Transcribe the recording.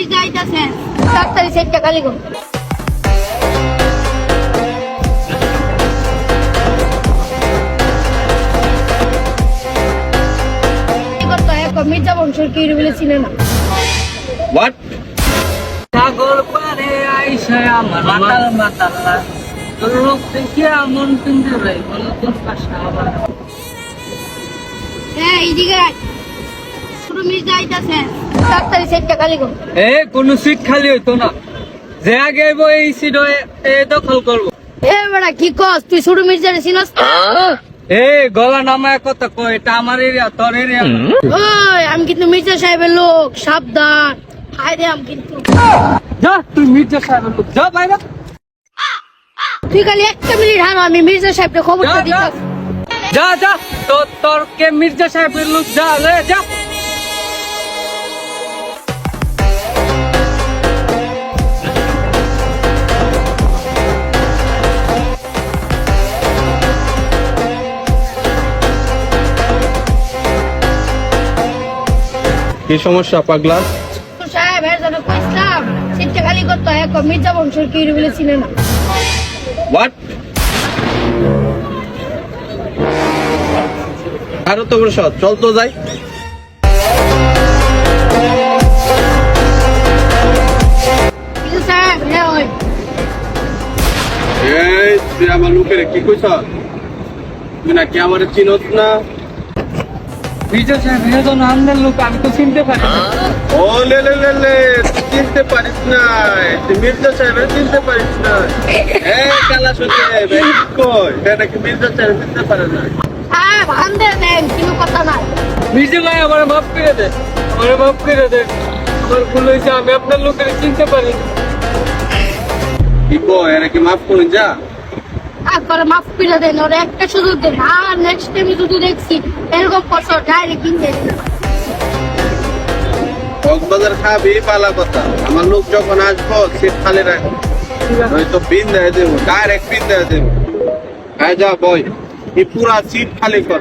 মির্জা আইতাছেন, তাড়াতাড়ি সেটটা খালি করুন। মির্জা বংশের কি বলে চিনে না। হোয়াট? সাগর পারে আইসা আমার মাতাল মাতাল্লা তোর রূপ দেখিয়া মন পিন্দে রে বলো তোর পাশে আবার হ্যাঁ এইদিকে আয়। ছোট মির্জা আইতাছেন, তাড়াতাড়ি সেটটা খালি করুন। কোন সিট খালি হইতো না, যে আগে আইব এই সিট দখল করবো। বেড়া কি কস, তুই ছোট মির্জারে চিনস না? গলা নামায় কথা কয়, এটা আমার এরিয়া তোর এরিয়া। ওই আমি কিন্তু মির্জা সাহেবের লোক, সাবধান। হায় রে, আমি কিন্তু যা তুই মির্জা সাহেবের লোক, যা বাইরে তুই খালি একটা মিনিট হারো, আমি মির্জা সাহেবকে খবরটা যা, যা। দিতাম। যা যা তোর কে মির্জা সাহেবের লোক, যা লে যা। কি সমস্যা পাগলা? সাহেব এর জন্য কইছিলাম সেটটা খালি করতে হয়। মির্জা বংশের কি বলে চিনে না। হোয়াট? আরো তো বড় সৎ, চল তো যাই। কিন্তু সাহেব হ্যাঁ ওই এই তুই আমার লোকের কি কইছ? তুই নাকি আমার চিনস না? মির্জা সাহেব এজন আমদের লোক, আমি তো চিনতে পারি না। ও লে লে লে লে, তুই চিনতে পারিস না? তুই মির্জা সাহেবের চিনতে পারিস না? এই কালা সাহেব কই, এটা নাকি মির্জা সাহেব চিনতে পারে না? সাহেব আন্দে দেন, কোনো কথা নাই। মির্জা ভাই আমার মাফ করে দে, আমার মাফ করে দে, আমার ভুল হয়েছে, আমি আপনার লোকের চিনতে পারি না। কি কই, এরা কি মাফ করে যা? একবারে মাফ করে দেন, ওরা একটা সুযোগ দেন। আর নেক্সট টাইম যদি দেখছি এরকম করছো, ডাইরেক্ট কিনতে দেন। কক্সবাজার খাবি পালা কথা, আমার লোক যখন আসবো সিট খালি রাখবো, নয়তো পিন দেয় দেবো, ডাইরেক্ট পিন দেয় দেবো। হ্যাঁ যা বই, এই পুরা সিট খালি কর।